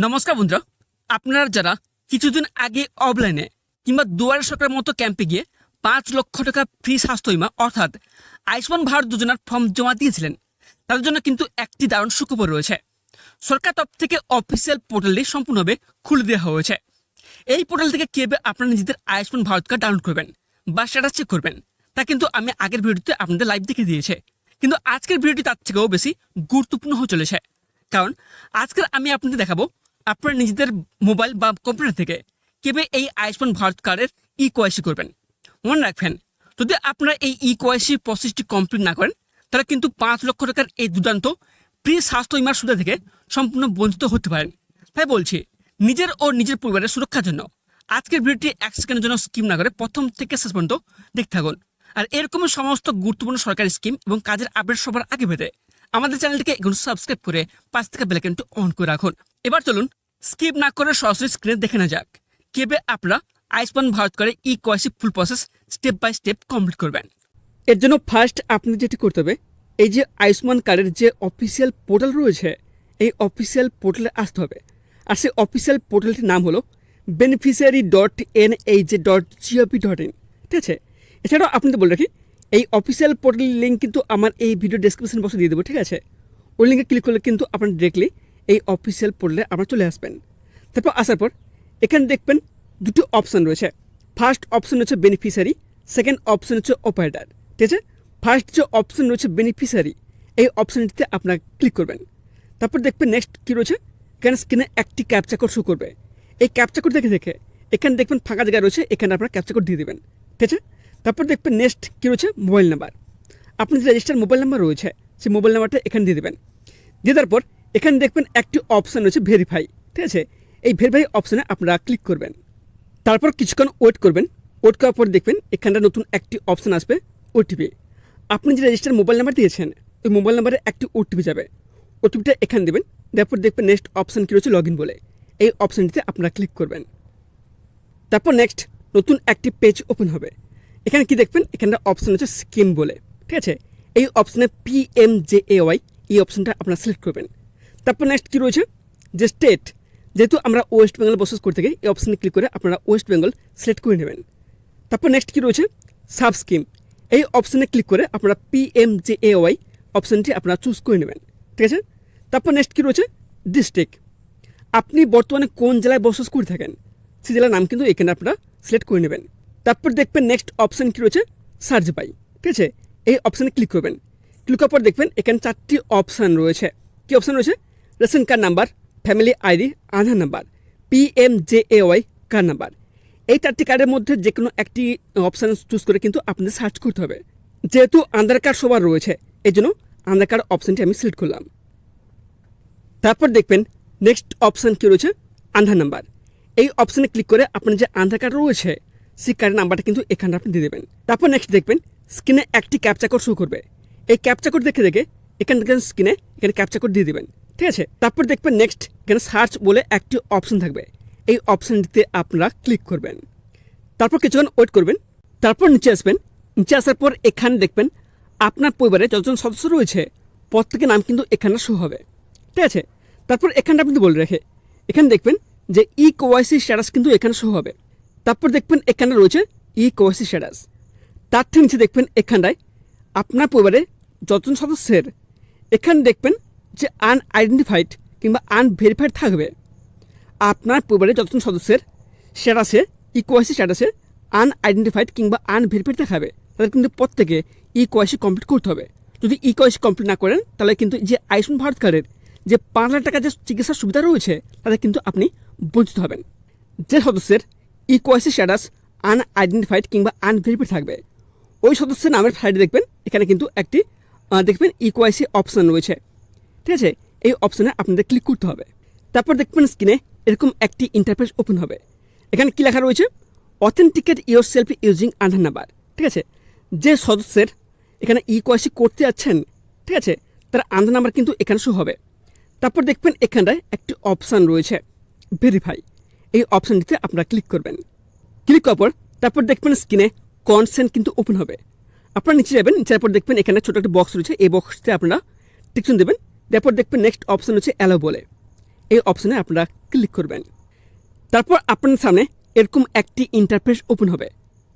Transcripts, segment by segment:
নমস্কার বন্ধুরা, আপনারা যারা কিছুদিন আগে অফলাইনে কিংবা দুয়ারে সরকারের মতো ক্যাম্পে গিয়ে 5 লক্ষ টাকা ফ্রি স্বাস্থ্য বীমা অর্থাৎ আয়ুষ্মান ভারত যোজনার ফর্ম জমা দিয়েছিলেন, তাদের জন্য কিন্তু একটি দারুণ সুখবর রয়েছে। সরকার তরফ থেকে অফিসিয়াল পোর্টালটি সম্পূর্ণভাবে খুলে দেওয়া হয়েছে। এই পোর্টাল থেকে কীভাবে আপনারা নিজেদের আয়ুষ্মান ভারত কার্ড ডাউনলোড করবেন বা স্ট্যাটাস চেক করবেন তা কিন্তু আমি আগের ভিডিওতে আপনাদের লাইভ দেখে দিয়েছে, কিন্তু আজকের ভিডিওটি তার থেকেও বেশি গুরুত্বপূর্ণ হয়ে চলেছে। কারণ আজকের আমি আপনাদের দেখাবো আপনারা নিজেদের মোবাইল বা কম্পিউটার থেকে কীভাবে এই আয়ুষ্মান ভারত কার্ডের ইকেওয়াইসি করবেন। মনে রাখবেন, যদি আপনারা এই ইকেওয়াইসি প্রসেসটি কমপ্লিট না করেন তাহলে কিন্তু 5 লক্ষ টাকার এই দুর্দান্ত ফ্রি স্বাস্থ্য বীমার সুবিধা থেকে সম্পূর্ণ বঞ্চিত হতে পারেন। তাই বলছি, নিজের ও নিজের পরিবারের সুরক্ষার জন্য আজকের ভিডিওটি 1 সেকেন্ডের জন্য স্কিপ না করে প্রথম থেকে শেষ পর্যন্ত দেখতে থাকুন। আর এরকম সমস্ত গুরুত্বপূর্ণ সরকারি স্কিম এবং কাজের আপডেট সবার আগে পেতে আমাদের চ্যানেলটিকে এখন সাবস্ক্রাইব করে পাশ থেকে বেল আইকনটি অন করে রাখুন। এবার চলুন স্কিপ না করে সরাসরি স্ক্রিনে দেখে না যাক কিভাবে আপনারা আয়ুষ্মান ভারত কার্ডে eKYC full process step by step complete করবেন। এর জন্য ফার্স্ট আপনি যেটি করতে হবে, এই যে আয়ুষ্মান কার্ডের যে অফিসিয়াল পোর্টাল রয়েছে এই অফিসিয়াল পোর্টালে আসতে হবে। আর সেই অফিসিয়াল পোর্টালটির নাম হলো beneficiary.nhj.gov.in। ঠিক আছে, এছাড়াও আপনাদের বলে রাখি এই অফিসিয়াল পোর্টালের লিঙ্ক কিন্তু আমার এই ভিডিও ডেসক্রিপশন বক্সে দিয়ে দেবো। ঠিক আছে, ওই লিঙ্কে ক্লিক করলে কিন্তু আপনারা ডিরেক্টলি এই অফিসিয়াল পোর্টালে আপনারা চলে আসবেন। তারপর আসার পর এখানে দেখবেন দুটো অপশান রয়েছে। ফার্স্ট অপশান হচ্ছে বেনিফিশিয়ারি, সেকেন্ড অপশান হচ্ছে অপারেটর। ঠিক আছে, ফার্স্ট যে অপশান রয়েছে বেনিফিশিয়ারি, এই অপশানটিতে আপনারা ক্লিক করবেন। তারপর দেখবেন নেক্সট কী রয়েছে, এখানে স্ক্রিনে একটি ক্যাপচা কোড শো করবে। এই ক্যাপচা কোড দেখে এখানে দেখবেন ফাঁকা জায়গা রয়েছে, এখানে আপনারা ক্যাপচা কোড দিয়ে দেবেন। ঠিক আছে, তারপর দেখবেন নেক্সট কী রয়েছে মোবাইল নাম্বার। আপনি যে রেজিস্টার মোবাইল নাম্বার রয়েছে সেই মোবাইল নাম্বারটা এখানে দিয়ে দেবেন। দিয়ে দেওয়ার পর এখানে দেখবেন একটি অপশান রয়েছে ভেরিফাই। ঠিক আছে, এই ভেরিফাই অপশানে আপনারা ক্লিক করবেন। তারপর কিছুক্ষণ ওয়েট করবেন। ওয়েট করার পর দেখবেন এখানটা নতুন একটি অপশান আসবে ওটিপি। আপনি যে রেজিস্টার মোবাইল নাম্বার দিয়েছেন ওই মোবাইল নাম্বারে একটি ওটিপি যাবে, ওটিপিটা এখানে দেবেন। তারপর দেখবেন নেক্সট অপশান কী রয়েছে লগ ইন বলে, এই অপশানটিতে আপনারা ক্লিক করবেন। তারপর নেক্সট নতুন একটি পেজ ওপেন হবে। এখানে কি দেখবেন, এখানে অপশান হচ্ছে স্কিম বলে। ঠিক আছে, এই অপশানে PMJAY এই অপশানটা আপনারা সিলেক্ট করবেন। তারপর নেক্সট কী রয়েছে যে স্টেট, যেহেতু আমরা ওয়েস্ট বেঙ্গল বসবাস করতে গিয়ে এই অপশানে ক্লিক করে আপনারা ওয়েস্ট বেঙ্গল সিলেক্ট করে নেবেন। তারপর নেক্সট কী রয়েছে সাব স্কিম, এই অপশানে ক্লিক করে আপনারা PMJAY অপশানটি আপনারা চুজ করে নেবেন। ঠিক আছে, তারপর নেক্সট কী রয়েছে ডিস্ট্রিক্ট, আপনি বর্তমানে কোন জেলায় বসবাস করে থাকেন সেই জেলার নাম কিন্তু এখানে আপনারা সিলেক্ট করে নেবেন। তারপর দেখবেন নেক্সট অপশান কী রয়েছে সার্চ বাই। ঠিক আছে, এই অপশানে ক্লিক করবেন। ক্লিক করার পর দেখবেন এখানে 4টি অপশান রয়েছে। কী অপশান রয়েছে, ration card number, family ID, Aadhaar number, PMJAY card number. এই 4টি কার্ডের মধ্যে যে কোনো একটি অপশান চুজ করে কিন্তু আপনাদের সার্চ করতে হবে। যেহেতু আধার কার্ড সবার রয়েছে এই জন্য আধার কার্ড অপশানটি আমি সিলেক্ট করলাম। তারপর দেখবেন নেক্সট অপশান কী রয়েছে আধার নাম্বার, এই অপশানে ক্লিক করে আপনার যে আধার কার্ড রয়েছে সেই কার্ডের নাম্বারটা কিন্তু এখানে আপনি দিয়ে দেবেন। তারপর নেক্সট দেখবেন স্ক্রিনে একটি ক্যাপচা কোড শো করবে। এই ক্যাপচা কোড দেখে এখানে দেখেন স্ক্রিনে এখানে ক্যাপচা কোড দিয়ে দেবেন। ঠিক আছে, তারপর দেখবেন নেক্সট এখানে সার্চ বলে একটি অপশান থাকবে, এই অপশানটিতে আপনারা ক্লিক করবেন। তারপর কিছুক্ষণ ওয়েট করবেন। তারপর নিচে আসবেন। নিচে আসার পর এখানে দেখবেন আপনার পরিবারে যতজন সদস্য রয়েছে প্রত্যেকের নাম কিন্তু এখানে শো হবে। ঠিক আছে, তারপর এখানটা আপনি বলে রেখে এখানে দেখবেন যে ইকেওয়াইসি স্ট্যাটাস কিন্তু এখানে শো হবে। তারপর দেখবেন এখানে রয়েছে ইকেওয়াইসি স্ট্যাটাস। তার থেকে নিচে দেখবেন এখানটায় আপনার পরিবারে যতজন সদস্যের এখানে দেখবেন যে আনআইডেন্টিফাইড কিংবা আনভেরিফাইড থাকবে। আপনার পরিবারে যতজন সদস্যের স্ট্যাটাসে ইকেওয়াইসি স্ট্যাটাসে আনআইডেন্টিফাইড কিংবা আনভেরিফাইড দেখাবে তাদের কিন্তু প্রত্যেকে ইকেওয়াইসি কমপ্লিট করতে হবে। যদি ইকেওয়াইসি কমপ্লিট না করেন তাহলে কিন্তু যে আয়ুষ্মান ভারত কার্ডের যে 5 লাখ টাকার যে চিকিৎসার সুবিধা রয়েছে তাতে কিন্তু আপনি বঞ্চিত হবেন। যে সদস্যের ইকেওয়াইসি স্ট্যাটাস আনআইডেন্টিফাইড কিংবা আনভেরিফাইড থাকবে ওই সদস্যের নামের সাইডে দেখবেন এখানে কিন্তু একটি দেখবেন ইকেওয়াইসি অপশান রয়েছে। ঠিক আছে, এই অপশানে আপনাদের ক্লিক করতে হবে। তারপর দেখবেন স্ক্রিনে এরকম একটি ইন্টারফেস ওপেন হবে। এখানে কী লেখা রয়েছে authenticate your self using Aadhaar number. ঠিক আছে, যে সদস্যের এখানে ইকেওয়াইসি করতে যাচ্ছেন ঠিক আছে তার আধার নাম্বার কিন্তু এখানে শো হবে। তারপর দেখবেন এখানটায় একটি অপশান রয়েছে ভেরিফাই, এই অপশানটিতে আপনারা ক্লিক করবেন। ক্লিক করার পর তারপর দেখবেন স্ক্রিনে কনসেন্ট কিন্তু ওপেন হবে। আপনারা নিচে যাবেন, নিচে পর দেখবেন এখানে ছোটো একটা বক্স রয়েছে, এই বক্সতে আপনারা টিকচিহ্ন দেবেন। তারপর দেখবেন নেক্সট অপশান হচ্ছে অ্যালো বলে, এই অপশানে আপনারা ক্লিক করবেন। তারপর আপনার সামনে এরকম একটি ইন্টারফেস ওপেন হবে,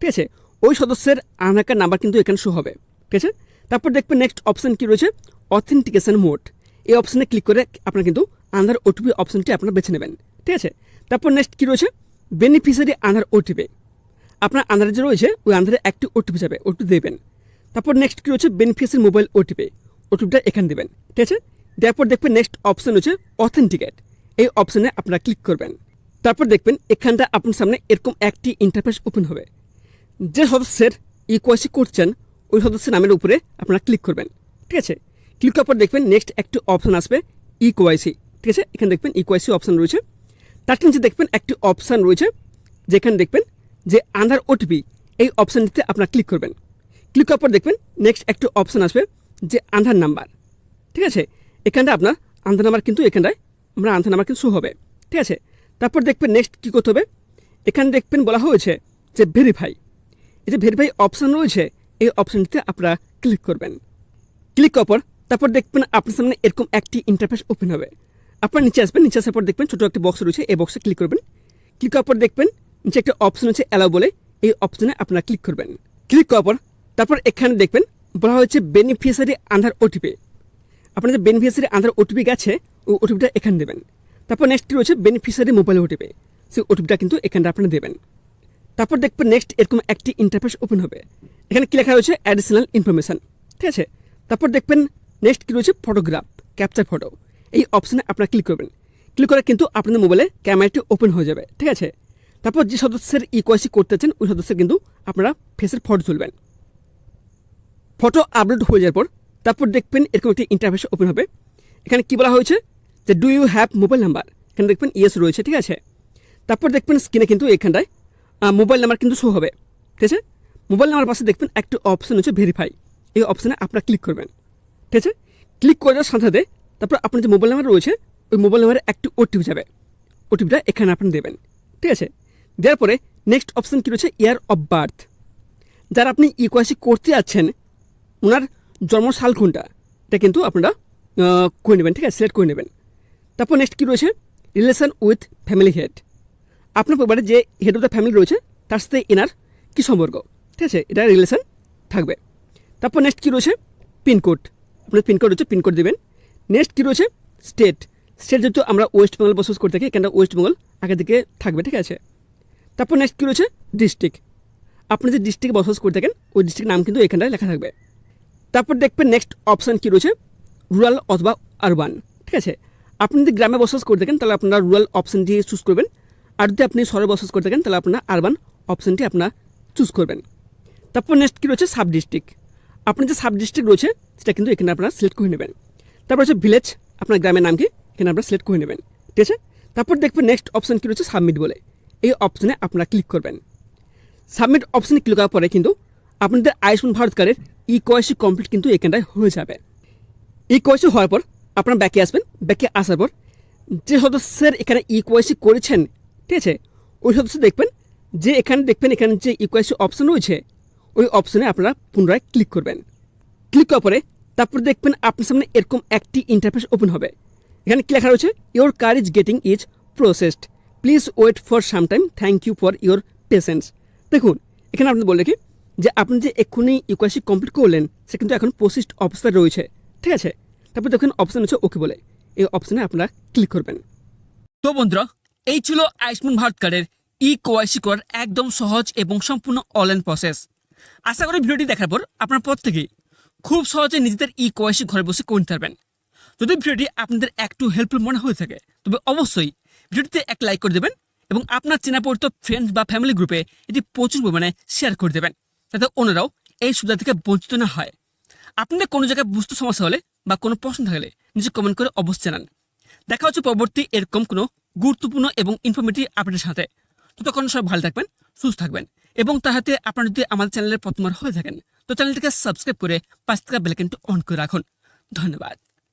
ঠিক আছে। ওই সদস্যের আধার কার্ড নাম্বার কিন্তু এখানে শো হবে, ঠিক আছে। তারপর দেখবেন নেক্সট অপশান কী রয়েছে, অথেন্টিকেশন মোড। এই অপশানে ক্লিক করে আপনারা কিন্তু আধার ওটিপি অপশানটি আপনারা বেছে নেবেন, ঠিক আছে। তারপর নেক্সট কী রয়েছে, বেনিফিশিয়ারি আধার ওটিপি। আপনার আধারে যে রয়েছে ওই আধারে একটি ওটিপি যাবে, ওটিপি দেবেন। তারপর নেক্সট কী রয়েছে, বেনিফিশিয়ারি মোবাইল ওটিপি, ওটিপিটা এখানে দেবেন, ঠিক আছে। তারপর দেখবেন নেক্সট অপশান হচ্ছে অথেন্টিকেট। এই অপশানে আপনারা ক্লিক করবেন। তারপর দেখবেন এখানটা আপনার সামনে এরকম একটি ইন্টারফেস ওপেন হবে। যে সদস্যের ইকোয়াইসি করছেন ওই সদস্যের নামের উপরে আপনারা ক্লিক করবেন, ঠিক আছে। ক্লিক করার পর দেখবেন নেক্সট একটি অপশান আসবে ইকোয়াইসি, ঠিক আছে। এখানে দেখবেন ইকোয়াইসি অপশান রয়েছে। তার নিচে দেখবেন একটি অপশান রয়েছে যেখানে দেখবেন যে আধার ওটিপি, এই অপশানটিতে আপনারা ক্লিক করবেন। ক্লিক করার পর দেখবেন নেক্সট একটি অপশান আসবে যে আধার নাম্বার, ঠিক আছে। এখানটা আপনার আধার নাম্বার কিন্তু এখানটায় আমরা আধার নাম্বার কিন্তু শো হবে, ঠিক আছে। তারপর দেখবেন নেক্সট কী করতে হবে, এখানে দেখবেন বলা হয়েছে যে ভেরিফাই। এই যে ভেরিফাই অপশান রয়েছে এই অপশানটিতে আপনারা ক্লিক করবেন। ক্লিক করার পর তারপর দেখবেন আপনার সামনে এরকম একটি ইন্টারফেস ওপেন হবে। আপনার নিচে আসবেন, নিচে আসার পর দেখবেন ছোটো একটি বক্স রয়েছে, এই বক্সে ক্লিক করবেন। ক্লিক করার পর দেখবেন নিচে একটা অপশান আছে অ্যালাউ বলে, এই অপশানে আপনারা ক্লিক করবেন। ক্লিক করার পর তারপর এখানে দেখবেন বলা হয়েছে বেনিফিশিয়ারি আধার ওটিপি। আপনার যে বেনিফিশিয়ারি আধার ওটিপি গেছে ওই ওটিপিটা এখানে দেবেন। তারপর নেক্সট রয়েছে বেনিফিশিয়ারি মোবাইল ওটিপি, সেই ওটিপিটা কিন্তু এখানটা আপনারা দেবেন। তারপর দেখবেন নেক্সট এরকম একটি ইন্টারফেস ওপেন হবে। এখানে কি লেখা রয়েছে, অ্যাডিশনাল ইনফরমেশান, ঠিক আছে। তারপর দেখবেন নেক্সট কী রয়েছে, ফটোগ্রাফ, ক্যাপচার ফটো। এই অপশানে আপনারা ক্লিক করবেন। ক্লিক করে কিন্তু আপনাদের মোবাইলে ক্যামেরাটি ওপেন হয়ে যাবে, ঠিক আছে। তারপর যে সদস্যের ইকোয়াইসি করতে চান ওই সদস্যের কিন্তু আপনারা ফেসের ফটো তুলবেন। ফটো আপলোড হয়ে যাওয়ার পর তারপর দেখবেন এরকম একটি ইন্টারফেস ওপেন হবে। এখানে কি বলা হয়েছে যে do you have mobile number, এখানে দেখবেন ইয়েস রয়েছে, ঠিক আছে। তারপর দেখবেন স্ক্রিনে কিন্তু এখানটায় মোবাইল নাম্বার কিন্তু শো হবে, ঠিক আছে। মোবাইল নাম্বার পাশে দেখবেন একটি অপশান হচ্ছে ভেরিফাই, এই অপশানে আপনারা ক্লিক করবেন, ঠিক আছে। ক্লিক করে যাওয়ার সাথে সাথে তারপর আপনার যে মোবাইল নাম্বার রয়েছে ওই মোবাইল নাম্বারে একটি ওটিপি যাবে, ওটিপিটা এখানে আপনি দেবেন, ঠিক আছে। দেওয়ার পরে নেক্সট অপশান কী রয়েছে, ইয়ার অফ বার্থ। যারা আপনি ইকোয়াইসি করতে যাচ্ছেন ওনার জন্মসাল কোনটা এটা কিন্তু আপনারা করে নেবেন, ঠিক আছে, সিলেক্ট করে নেবেন। তারপর নেক্সট কী রয়েছে, রিলেশন উইথ ফ্যামিলি হেড। আপনার পরিবারে যে হেড অফ দ্য ফ্যামিলি রয়েছে তার সাথে এনার কী সম্পর্ক, ঠিক আছে, এটা রিলেশন থাকবে। তারপর নেক্সট কী রয়েছে, পিনকোড। আপনার পিনকোড রয়েছে, পিনকোড দেবেন। নেক্সট কী রয়েছে, স্টেট। স্টেট যেহেতু আমরা ওয়েস্ট বেঙ্গল বসবাস করে থাকি এখানটা ওয়েস্ট বেঙ্গল আগে দিকে থাকবে, ঠিক আছে। তারপর নেক্সট কী রয়েছে, ডিস্ট্রিক্ট। আপনি যে ডিস্ট্রিক্টে বসবাস করে থাকেন ওই ডিস্ট্রিক্টের নাম কিন্তু এখানটায় লেখা থাকবে। তারপর দেখবেন নেক্সট অপশান কী রয়েছে, রুরাল অথবা আরবান, ঠিক আছে। আপনি যদি গ্রামে বসবাস করে থাকেন তাহলে আপনারা রুরাল অপশানটি চুজ করবেন, আর যদি আপনি শহরে বসবাস করে থাকেন তাহলে আপনার আরবান অপশানটি আপনারা চুজ করবেন। তারপর নেক্সট কী রয়েছে, সাব ডিস্ট্রিক্ট। আপনার যে সাব ডিস্ট্রিক্ট রয়েছে সেটা কিন্তু এখানে আপনারা সিলেক্ট করে নেবেন। তারপর হচ্ছে ভিলেজ, আপনার গ্রামের নাম কি এখানে আপনারা সিলেক্ট করে নেবেন, ঠিক আছে। তারপর দেখবেন নেক্সট অপশান কী রয়েছে, সাবমিট বলে, এই অপশানে আপনারা ক্লিক করবেন। সাবমিট অপশানে ক্লিক করার পরে কিন্তু আপনাদের আয়ুষ্মান ভারত কার্ডের ইকোয়াইসি কমপ্লিট কিন্তু এখানটায় হয়ে যাবে। ইকোয়াইসি হওয়ার পর আপনারা ব্যাকে আসবেন। ব্যাকে আসার পর যে সদস্যের এখানে ইকোয়াইসি করেছেন, ঠিক আছে, ওই সদস্য দেখবেন যে এখানে দেখবেন এখানে যে ইকোয়াইসি অপশান রয়েছে ওই অপশানে আপনারা পুনরায় ক্লিক করবেন। ক্লিক করার পরে তারপর দেখবেন আপনার সামনে এরকম একটি ইন্টারফেস ওপেন হবে। এখানে কি লেখা রয়েছে, your card is getting is processed, please wait for some time, thank you for your patience. দেখুন এখানে আপনি বলে রাখি যে আপনি যে এক্ষুনি ইকোয়াইসি কমপ্লিট করলেন সে কিন্তু এখন প্রসেসড অবস্থায় রয়েছে, ঠিক আছে। তারপর দেখুন অপশান হচ্ছে ওকে বলে, এই অপশানে আপনারা ক্লিক করবেন। তো বন্ধুরা এই ছিল আয়ুষ্মান ভারত কার্ডের ইকোয়াইসি করার একদম সহজ এবং সম্পূর্ণ অনলাইন প্রসেস। আশা করি ভিডিওটি দেখার পর আপনার প্রত্যেকেই খুব সহজে নিজেদের ইকোয়াইসি ঘরে বসে করে নিতে পারবেন। যদি ভিডিওটি আপনাদের একটু হেল্পফুল মনে হয়ে থাকে তবে অবশ্যই ভিডিওটিতে এক লাইক করে দেবেন এবং আপনার চেনা পরিচিত ফ্রেন্ডস বা ফ্যামিলি গ্রুপে এটি প্রচুর পরিমাণে শেয়ার করে দেবেন, যাতে অন্যরাও এই সুবিধা থেকে বঞ্চিত না হয়। আপনাদের কোনো জায়গায় বুঝতে সমস্যা হলে বা কোনো প্রশ্ন থাকলে নিচে কমেন্ট করে অবশ্যই জানান। দেখা হচ্ছে পরবর্তী এরকম কোনো গুরুত্বপূর্ণ এবং ইনফরমেটিভ আপডেটের সাথে। ততক্ষণ সবাই ভালো থাকবেন, সুস্থ থাকবেন এবং তার হাতে আপনারা যদি আমাদের চ্যানেলের প্রথমবার হয়ে থাকেন তো চ্যানেলটিকে সাবস্ক্রাইব করে পাশে থাকা বেল আইকনটি অন করে রাখুন। ধন্যবাদ।